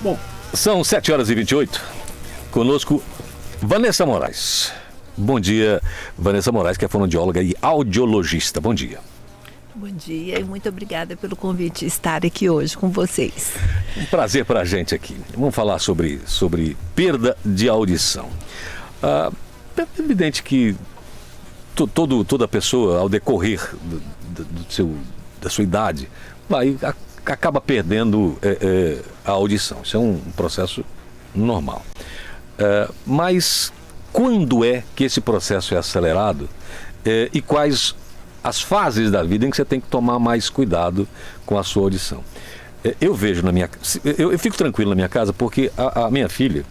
Bom, são 7h28. Conosco, Vanessa Moraes. Bom dia, Vanessa Moraes, que é fonoaudióloga e audiologista. Bom dia. Bom dia e muito obrigada pelo convite de estar aqui hoje com vocês. Um prazer para a gente aqui. Vamos falar sobre perda de audição. É evidente que toda pessoa, ao decorrer da sua idade, acaba perdendo a audição. Isso é um processo normal. Mas quando é que esse processo é acelerado e quais as fases da vida em que você tem que tomar mais cuidado com a sua audição? Eu vejo eu fico tranquilo na minha casa porque a minha filha,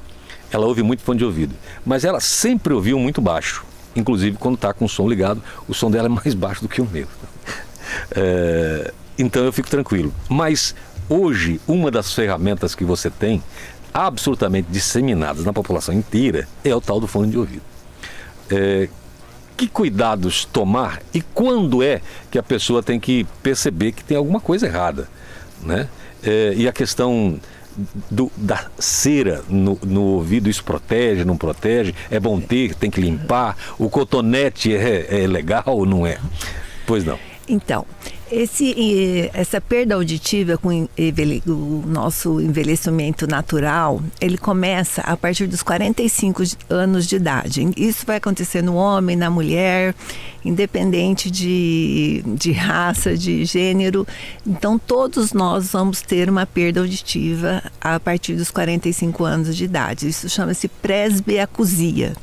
ela ouve muito fone de ouvido, mas ela sempre ouviu muito baixo. Inclusive quando está com o som ligado, o som dela é mais baixo do que o meu. Então eu fico tranquilo. Mas hoje, uma das ferramentas que você tem, absolutamente disseminadas na população inteira, é o tal do fone de ouvido. Que cuidados tomar e quando é que a pessoa tem que perceber que tem alguma coisa errada, né? E a questão da cera no ouvido, isso protege, não protege? É bom ter, tem que limpar? O cotonete é legal ou não é? Pois não. Então, essa perda auditiva com o nosso envelhecimento natural, ele começa a partir dos 45 anos de idade. Isso vai acontecer no homem, na mulher, independente de raça, de gênero. Então, todos nós vamos ter uma perda auditiva a partir dos 45 anos de idade. Isso chama-se presbiacusia.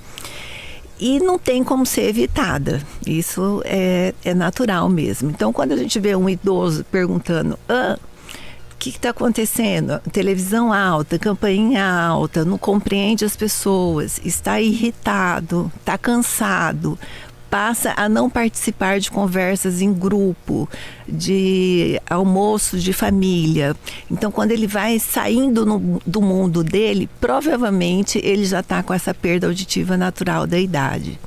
E não tem como ser evitada. Isso é natural mesmo. Então, quando a gente vê um idoso perguntando: o que está acontecendo? Televisão alta, campainha alta, não compreende as pessoas, está irritado, está cansado, passa a não participar de conversas em grupo, de almoços de família. Então, quando ele vai saindo do mundo dele, provavelmente ele já está com essa perda auditiva natural da idade.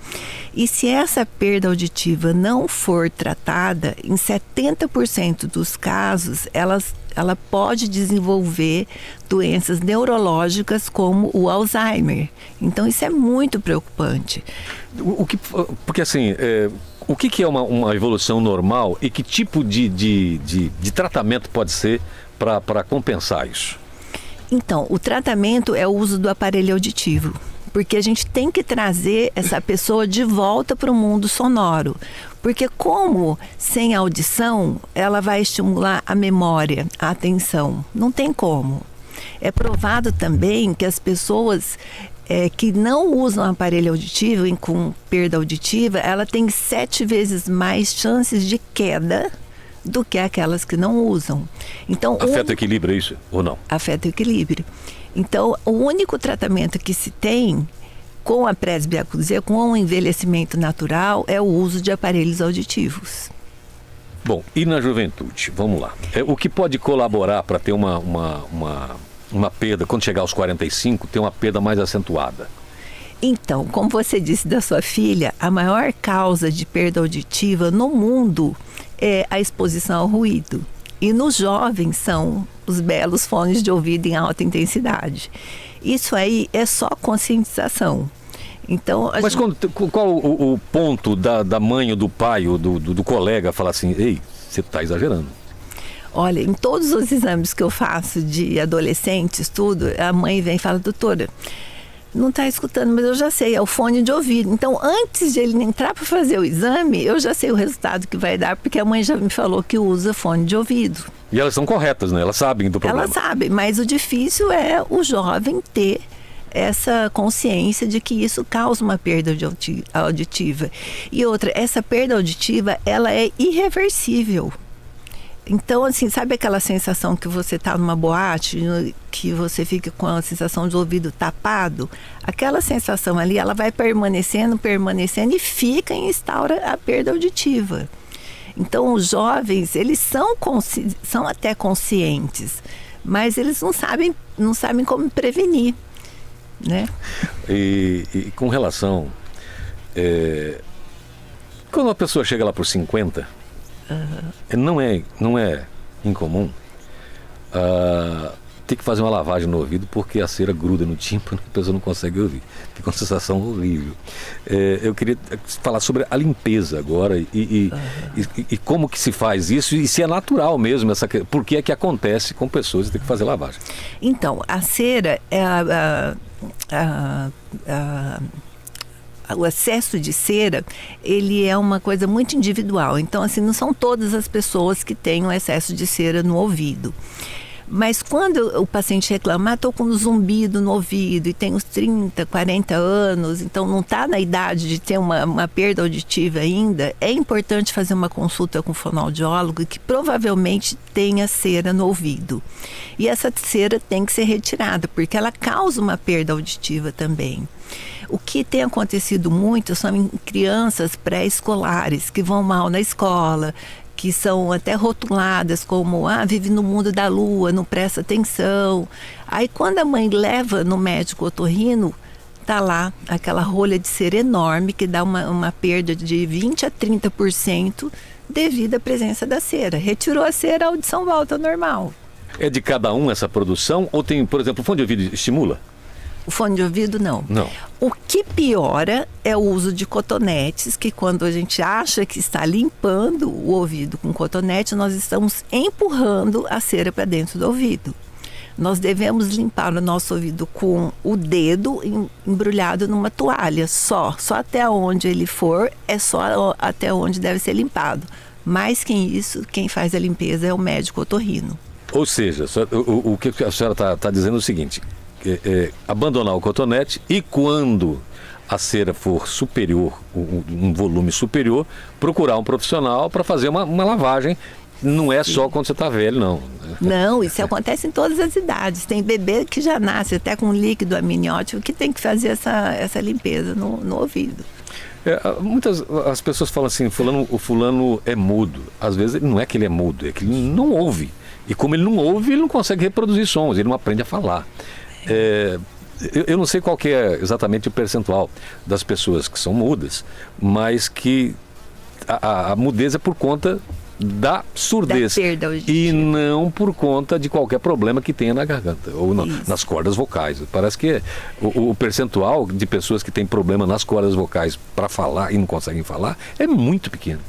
E se essa perda auditiva não for tratada, em 70% dos casos, ela pode desenvolver doenças neurológicas como o Alzheimer. Então, isso é muito preocupante. Porque assim, o que é uma evolução normal e que tipo de tratamento pode ser para compensar isso? Então, o tratamento é o uso do aparelho auditivo. Porque a gente tem que trazer essa pessoa de volta para o mundo sonoro. Porque como sem audição, ela vai estimular a memória, a atenção. Não tem como. É provado também que as pessoas que não usam aparelho auditivo e com perda auditiva, ela tem 7 vezes mais chances de queda do que aquelas que não usam. Então, afeta o equilíbrio, é isso ou não? Afeta o equilíbrio. Então, o único tratamento que se tem com a presbiacusia, com o envelhecimento natural, é o uso de aparelhos auditivos. Bom, e na juventude? Vamos lá. O que pode colaborar para ter uma perda, quando chegar aos 45, ter uma perda mais acentuada? Então, como você disse da sua filha, a maior causa de perda auditiva no mundo é a exposição ao ruído. E nos jovens são os belos fones de ouvido em alta intensidade. Isso aí é só conscientização. Então, mas qual o ponto da mãe ou do pai ou do colega falar assim: ei, você está exagerando? Olha, em todos os exames que eu faço de adolescentes, tudo, a mãe vem e fala: doutora, não está escutando, mas eu já sei, é o fone de ouvido. Então, antes de ele entrar para fazer o exame, eu já sei o resultado que vai dar, porque a mãe já me falou que usa fone de ouvido. E elas são corretas, né? Elas sabem do problema. Elas sabem, mas o difícil é o jovem ter essa consciência de que isso causa uma perda auditiva. E outra, essa perda auditiva, ela é irreversível. Então, assim, sabe aquela sensação que você está numa boate, que você fica com a sensação de ouvido tapado? Aquela sensação ali, ela vai permanecendo e fica em instaura a perda auditiva. Então, os jovens, eles são até conscientes, mas eles não sabem como prevenir, né? E com relação... quando uma pessoa chega lá por 50... Não é incomum ter que fazer uma lavagem no ouvido porque a cera gruda no tímpano e a pessoa não consegue ouvir. Fica uma sensação horrível. Eu queria falar sobre a limpeza agora e como que se faz isso e se é natural mesmo, por que é que acontece com pessoas que têm que fazer lavagem. Então, a cera é o excesso de cera, ele é uma coisa muito individual. Então, assim, não são todas as pessoas que têm um excesso de cera no ouvido. Mas quando o paciente reclama, estou com um zumbido no ouvido e tem uns 30, 40 anos, então não está na idade de ter uma perda auditiva ainda, é importante fazer uma consulta com o fonoaudiólogo que provavelmente tenha cera no ouvido. E essa cera tem que ser retirada, porque ela causa uma perda auditiva também. O que tem acontecido muito são em crianças pré-escolares que vão mal na escola, que são até rotuladas como, vive no mundo da lua, não presta atenção. Aí quando a mãe leva no médico otorrino, tá lá aquela rolha de cera enorme que dá uma perda de 20% a 30% devido à presença da cera. Retirou a cera, a audição volta ao normal. É de cada um essa produção? Ou tem, por exemplo, o fone de ouvido estimula? O fone de ouvido, não. Não. O que piora é o uso de cotonetes, que quando a gente acha que está limpando o ouvido com cotonete, nós estamos empurrando a cera para dentro do ouvido. Nós devemos limpar o nosso ouvido com o dedo embrulhado numa toalha, só até onde ele for, é só até onde deve ser limpado. Mais que isso, quem faz a limpeza é o médico otorrino. Ou seja, o que a senhora está dizendo é o seguinte... abandonar o cotonete e quando a cera for superior, um volume superior, procurar um profissional para fazer uma lavagem. Não é só quando você está velho, não. Não, isso acontece em todas as idades. Tem bebê que já nasce até com líquido amniótico que tem que fazer essa limpeza no ouvido. Muitas as pessoas falam assim, o fulano é mudo. Às vezes não é que ele é mudo, é que ele não ouve. E como ele não ouve, ele não consegue reproduzir sons, ele não aprende a falar. Eu não sei qual que é exatamente o percentual das pessoas que são mudas, mas que a mudez é por conta da surdez e não por conta de qualquer problema que tenha na garganta ou nas cordas vocais. Parece que o percentual de pessoas que têm problema nas cordas vocais para falar e não conseguem falar é muito pequeno.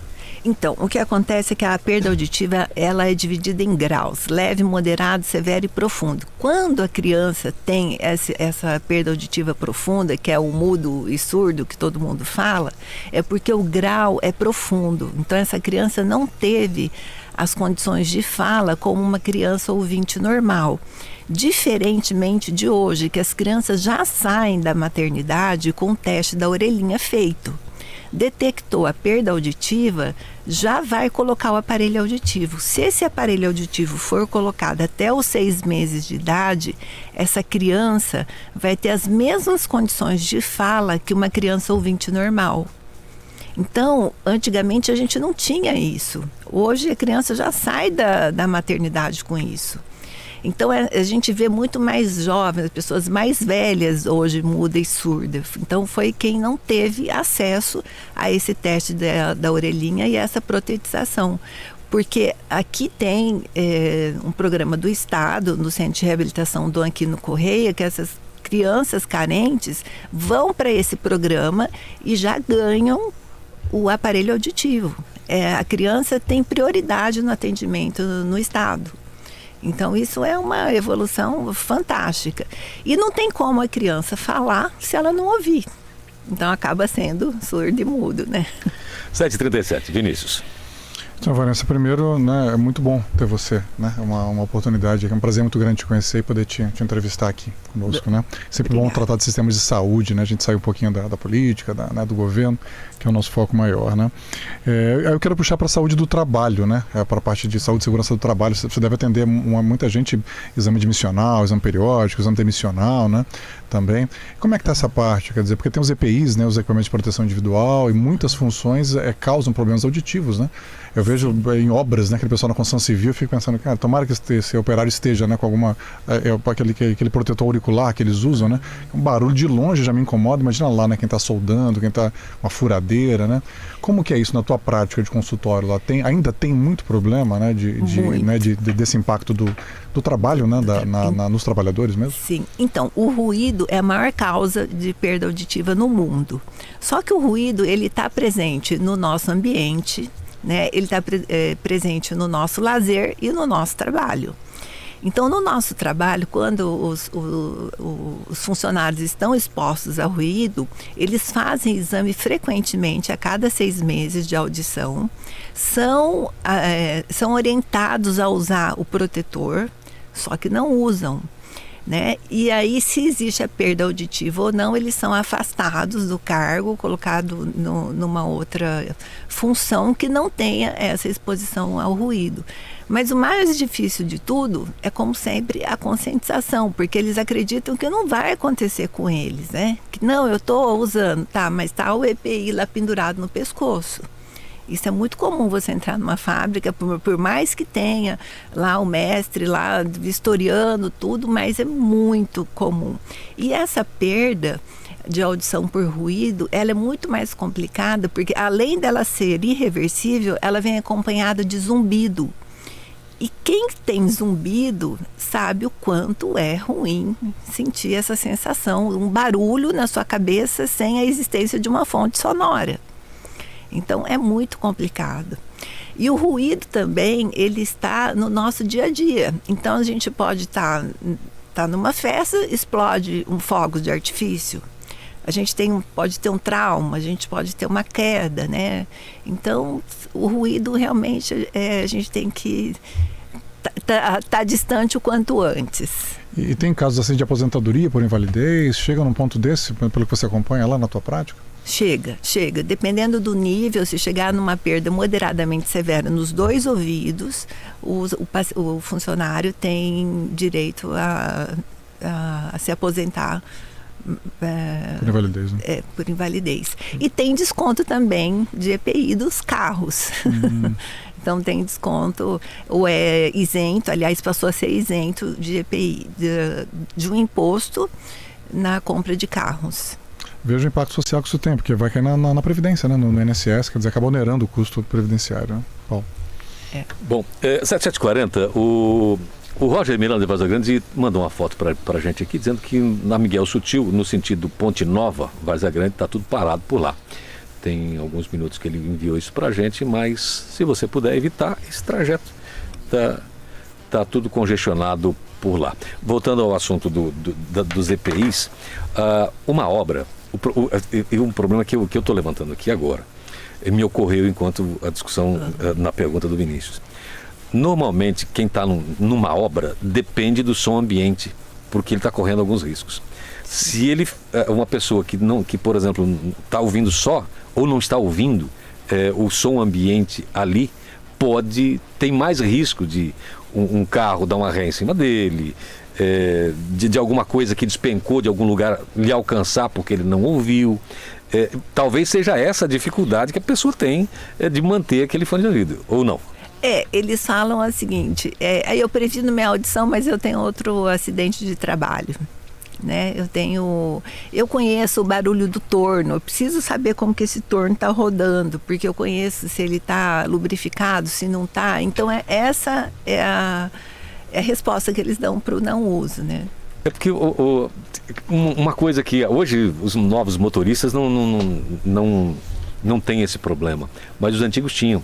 Então, o que acontece é que a perda auditiva, ela é dividida em graus, leve, moderado, severo e profundo. Quando a criança tem essa perda auditiva profunda, que é o mudo e surdo que todo mundo fala, é porque o grau é profundo. Então, essa criança não teve as condições de fala como uma criança ouvinte normal. Diferentemente de hoje, que as crianças já saem da maternidade com o teste da orelhinha feito. Detectou a perda auditiva, já vai colocar o aparelho auditivo. Se esse aparelho auditivo for colocado até os 6 meses de idade, essa criança vai ter as mesmas condições de fala que uma criança ouvinte normal. Então, antigamente a gente não tinha isso. Hoje a criança já sai da maternidade com isso. Então, a gente vê muito mais jovens, pessoas mais velhas hoje muda e surda. Então, foi quem não teve acesso a esse teste da orelhinha e essa protetização. Porque aqui tem um programa do Estado, no Centro de Reabilitação Dom Aquino Correia, que essas crianças carentes vão para esse programa e já ganham o aparelho auditivo. A criança tem prioridade no atendimento no Estado. Então, isso é uma evolução fantástica. E não tem como a criança falar se ela não ouvir. Então, acaba sendo surdo e mudo, né? 7h37, Vinícius. Então, Vanessa, primeiro, né, é muito bom ter você, né? É uma oportunidade, é um prazer muito grande te conhecer e poder te entrevistar aqui conosco, né? Sempre bom tratar de sistemas de saúde, né? A gente sai um pouquinho da política, do governo, que é o nosso foco maior, né? Eu quero puxar para a saúde do trabalho, né? Para a parte de saúde e segurança do trabalho. Você deve atender muita gente, exame admissional, exame periódico, exame demissional, né? Também. Como é que está essa parte? Quer dizer, porque tem os EPIs, né? Os equipamentos de proteção individual, e muitas funções causam problemas auditivos, né? Eu vejo vejo em obras, né, aquele pessoal na construção civil, eu fico pensando, cara, tomara que esse operário esteja, né, com alguma aquele protetor auricular que eles usam, né? Um barulho de longe já me incomoda, imagina lá, né, quem está soldando, quem está uma furadeira, né? Como que é isso na tua prática de consultório lá? Ainda tem muito problema, né, desse impacto do trabalho, né, nos trabalhadores mesmo? Sim. Então, o ruído é a maior causa de perda auditiva no mundo. Só que o ruído, ele está presente no nosso ambiente, né? Ele está presente no nosso lazer e no nosso trabalho. Então, no nosso trabalho, quando os funcionários estão expostos ao ruído, eles fazem exame frequentemente, a cada 6 meses de audição, são orientados a usar o protetor, só que não usam, né? E aí, se existe a perda auditiva ou não, eles são afastados do cargo, colocados numa outra função que não tenha essa exposição ao ruído. Mas o mais difícil de tudo é, como sempre, a conscientização, porque eles acreditam que não vai acontecer com eles, né? Que não, eu estou usando, tá, mas está o EPI lá pendurado no pescoço. Isso é muito comum, você entrar numa fábrica, por mais que tenha lá o mestre lá vistoriando tudo, mas é muito comum. E essa perda de audição por ruído, ela é muito mais complicada, porque além dela ser irreversível, ela vem acompanhada de zumbido. E quem tem zumbido sabe o quanto é ruim sentir essa sensação, um barulho na sua cabeça sem a existência de uma fonte sonora. Então, é muito complicado. E o ruído também, ele está no nosso dia a dia. Então, a gente pode estar numa festa, explode um fogo de artifício. A gente pode ter um trauma, a gente pode ter uma queda, né? Então, o ruído realmente, a gente tem que tá distante o quanto antes. E tem casos assim de aposentadoria por invalidez? Chega num ponto desse, pelo que você acompanha lá na tua prática? Chega. Dependendo do nível, se chegar numa perda moderadamente severa nos 2 ouvidos, o funcionário tem direito a se aposentar por invalidez, né? Por invalidez. E tem desconto também de EPI dos carros. Então tem desconto, ou é isento, aliás, passou a ser isento de EPI, de um imposto na compra de carros. Veja o impacto social que isso tem, porque vai cair na Previdência, né? No INSS, quer dizer, acaba onerando o custo previdenciário, né? Paulo. Bom, 7h40, o Roger Miranda de Varza Grande mandou uma foto para a gente aqui, dizendo que na Miguel Sutil, no sentido Ponte Nova, Varza Grande, está tudo parado por lá. Tem alguns minutos que ele enviou isso para a gente, mas se você puder evitar esse trajeto, tá tudo congestionado por lá. Voltando ao assunto dos EPIs, uma obra, um problema que eu estou levantando aqui agora, me ocorreu enquanto a discussão na pergunta do Vinícius. Normalmente, quem está numa obra depende do som ambiente, porque ele está correndo alguns riscos. Se ele, uma pessoa que por exemplo, está ouvindo só, ou não está ouvindo o som ambiente ali, tem mais risco de um carro dar uma ré em cima dele, de alguma coisa que despencou de algum lugar lhe alcançar porque ele não ouviu. Talvez seja essa a dificuldade que a pessoa tem de manter aquele fone de ouvido, ou não? Eles falam o seguinte, aí eu previno minha audição, mas eu tenho outro acidente de trabalho, né? Eu conheço o barulho do torno, eu preciso saber como que esse torno está rodando, porque eu conheço se ele está lubrificado, se não está. Então essa é a resposta que eles dão para o não uso, né? É porque uma coisa que hoje os novos motoristas não tem esse problema, mas os antigos tinham.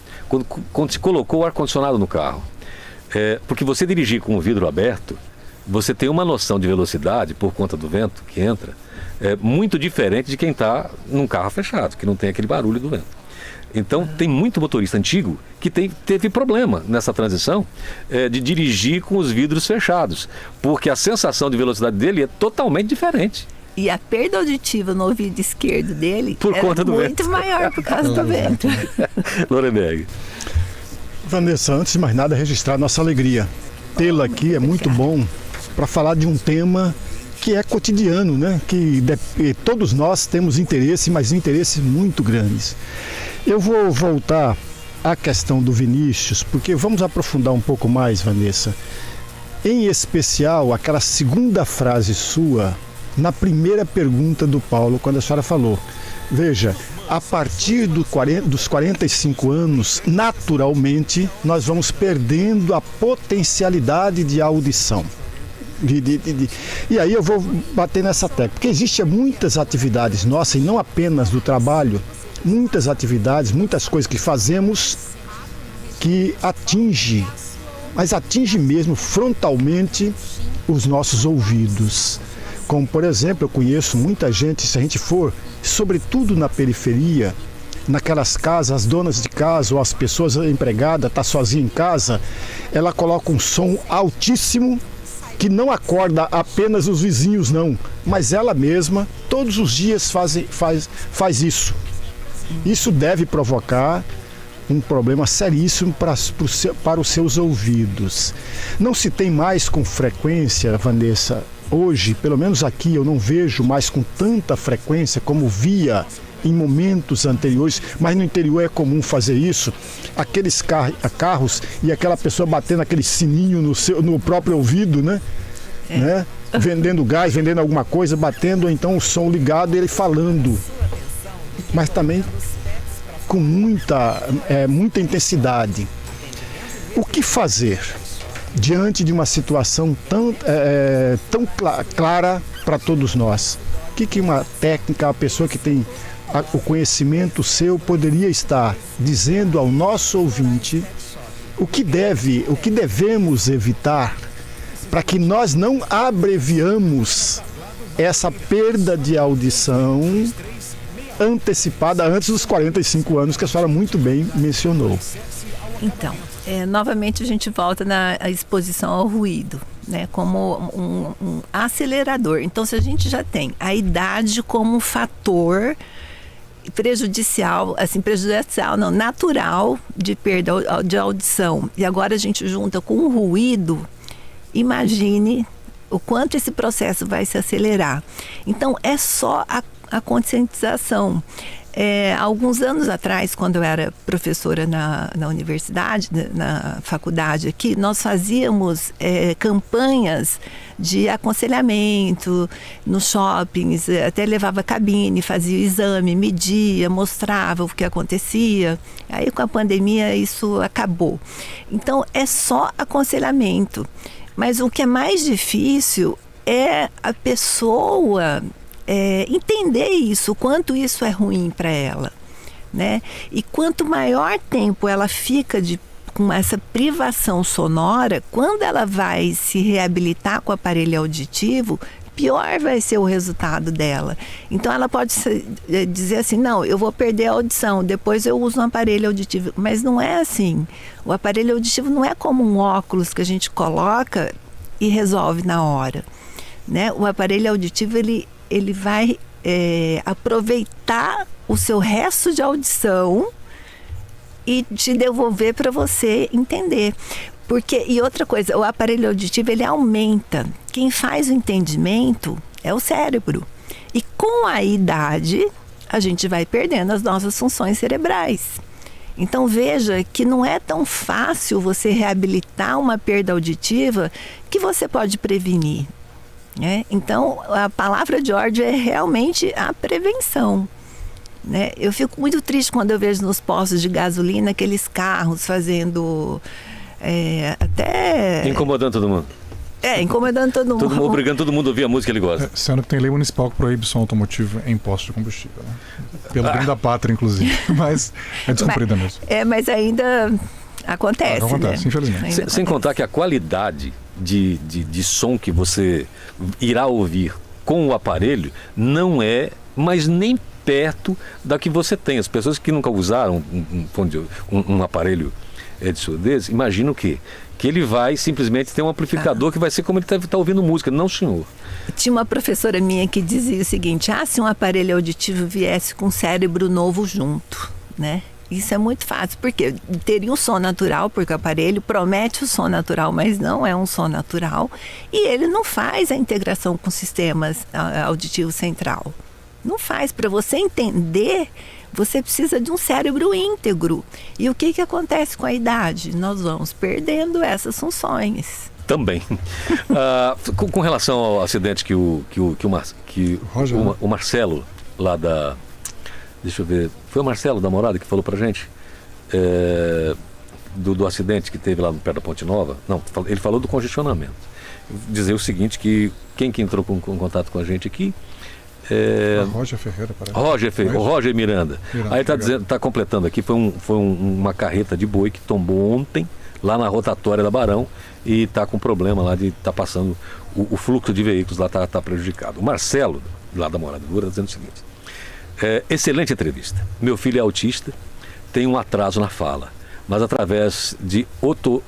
Quando se colocou o ar-condicionado no carro, porque você dirigir com o vidro aberto, você tem uma noção de velocidade por conta do vento que entra, muito diferente de quem está num carro fechado, que não tem aquele barulho do vento. Então tem muito motorista antigo que teve problema nessa transição de dirigir com os vidros fechados, porque a sensação de velocidade dele é totalmente diferente. E a perda auditiva no ouvido esquerdo dele por conta do muito vento. Maior por causa do vento. Lorenberg. Vanessa, antes de mais nada, registrar nossa alegria. Tê-la aqui é muito bom para falar de um tema que é cotidiano, né? Que todos nós temos interesse, mas interesses muito grandes. Eu vou voltar a questão do Vinícius, porque vamos aprofundar um pouco mais, Vanessa. Em especial, aquela segunda frase sua, na primeira pergunta do Paulo, quando a senhora falou. Veja, a partir dos 45 anos, naturalmente, nós vamos perdendo a potencialidade de audição. E aí eu vou bater nessa tecla, porque existem muitas atividades nossas, e não apenas do trabalho, muitas atividades, muitas coisas que fazemos que atinge mesmo frontalmente os nossos ouvidos. Como, por exemplo, eu conheço muita gente, se a gente for, sobretudo na periferia, naquelas casas, as donas de casa ou as pessoas empregadas, está sozinha em casa, ela coloca um som altíssimo que não acorda apenas os vizinhos, não, mas ela mesma, todos os dias faz isso. Isso deve provocar um problema seríssimo para os seus ouvidos. Não se tem mais com frequência, Vanessa, hoje, pelo menos aqui, eu não vejo mais com tanta frequência como via em momentos anteriores, mas no interior é comum fazer isso, aqueles carros e aquela pessoa batendo aquele sininho no próprio ouvido, né? Vendendo gás, vendendo alguma coisa, batendo, ou então o som ligado e ele falando. Mas também com muita intensidade. O que fazer diante de uma situação tão clara para todos nós? O que uma técnica, a pessoa que tem o conhecimento seu poderia estar dizendo ao nosso ouvinte o que devemos evitar para que nós não abreviamos essa perda de audição antecipada antes dos 45 anos que a senhora muito bem mencionou? Então, novamente a gente volta na exposição ao ruído, né, como um acelerador. Então, se a gente já tem a idade como um fator natural de perda de audição, e agora a gente junta com o ruído, imagine o quanto esse processo vai se acelerar. Então, é só a conscientização. Alguns anos atrás, quando eu era professora na universidade, na faculdade aqui, nós fazíamos campanhas de aconselhamento nos shoppings, até levava cabine, fazia o exame, media, mostrava o que acontecia. Aí com a pandemia isso acabou. Então é só aconselhamento. Mas o que é mais difícil é a pessoa entender isso, o quanto isso é ruim para ela, né? E quanto maior tempo ela fica com essa privação sonora, quando ela vai se reabilitar com o aparelho auditivo, pior vai ser o resultado dela. Então ela pode dizer assim, não, eu vou perder a audição, depois eu uso um aparelho auditivo. Mas não é assim. O aparelho auditivo não é como um óculos que a gente coloca e resolve na hora, né? O aparelho auditivo, ele vai aproveitar o seu resto de audição e te devolver para você entender. E outra coisa, o aparelho auditivo, ele aumenta. Quem faz o entendimento é o cérebro. E com a idade, a gente vai perdendo as nossas funções cerebrais. Então veja que não é tão fácil você reabilitar uma perda auditiva que você pode prevenir. Então, a palavra de ordem é realmente a prevenção, né? Eu fico muito triste quando eu vejo nos postos de gasolina aqueles carros fazendo até... Incomodando todo mundo. Incomodando todo mundo. Obrigando todo mundo a ouvir a música que ele gosta. Sendo que tem lei municipal que proíbe som automotivo em postos de combustível, né? Pelo bem da pátria, inclusive. Mas é descumprida mesmo. Mas ainda acontece, acontece, né? Infelizmente. Sem contar que a qualidade de som que você irá ouvir com o aparelho não mas nem perto da que você tem. As pessoas que nunca usaram um aparelho de surdez, imaginam que ele vai simplesmente ter um amplificador que vai ser como ele está ouvindo música. Não, senhor. Tinha uma professora minha que dizia o seguinte, se um aparelho auditivo viesse com um cérebro novo junto, né? Isso é muito fácil, porque teria um som natural, porque o aparelho promete o som natural, mas não é um som natural. E ele não faz a integração com sistemas auditivos central. Não faz. Para você entender Você precisa de um cérebro íntegro. E o que acontece com a idade? Nós vamos perdendo essas funções. Também. Com relação ao acidente que o Marcelo, lá da... Deixa eu ver. Foi o Marcelo da Morada que falou pra gente do acidente que teve lá perto da Ponte Nova. Não, ele falou do congestionamento. Dizer o seguinte, que quem que entrou com contato com a gente aqui... Roger Ferreira, parece. O Roger Miranda. Aí ele está completando aqui, foi uma carreta de boi que tombou ontem lá na rotatória da Barão e está com problema lá de estar passando o fluxo de veículos lá está prejudicado. O Marcelo, lá da Morada Dura, está dizendo o seguinte: excelente entrevista. Meu filho é autista, tem um atraso na fala, mas através de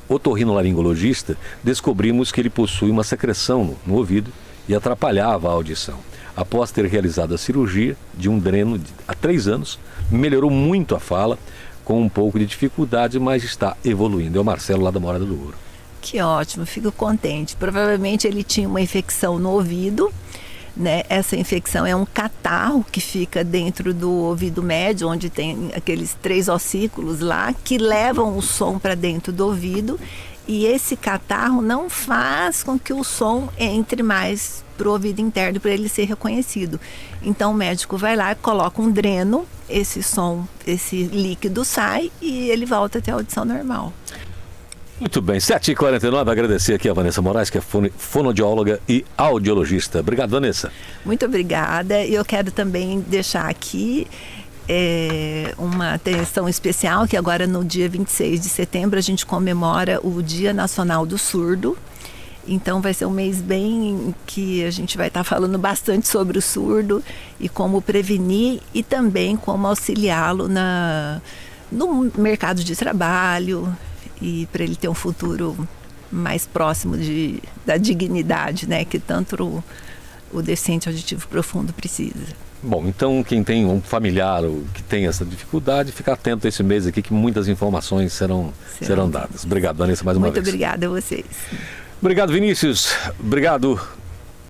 otorrinolaringologista descobrimos que ele possui uma secreção no ouvido e atrapalhava a audição. Após ter realizado a cirurgia de um dreno há 3 anos, melhorou muito a fala, com um pouco de dificuldade, mas está evoluindo. É o Marcelo lá da Morada do Ouro. Que ótimo, fico contente. Provavelmente ele tinha uma infecção no ouvido, né? Essa infecção é um catarro que fica dentro do ouvido médio, onde tem aqueles 3 ossículos lá que levam o som para dentro do ouvido, e esse catarro não faz com que o som entre mais para o ouvido interno para ele ser reconhecido. Então o médico vai lá, coloca um dreno, esse som, esse líquido sai e ele volta a ter a audição normal. Muito bem, 7h49, agradecer aqui a Vanessa Moraes, que é fonoaudióloga e audiologista. Obrigado, Vanessa. Muito obrigada. E eu quero também deixar aqui uma atenção especial, que agora no dia 26 de setembro a gente comemora o Dia Nacional do Surdo. Então vai ser um mês bem que a gente vai estar falando bastante sobre o surdo e como prevenir e também como auxiliá-lo no mercado de trabalho e para ele ter um futuro mais próximo da dignidade, né, que tanto o deficiente auditivo profundo precisa. Bom, então quem tem um familiar que tem essa dificuldade, fica atento a esse mês aqui que muitas informações serão dadas. Obrigado, Vanessa, mais uma vez. Muito obrigada a vocês. Obrigado, Vinícius. Obrigado,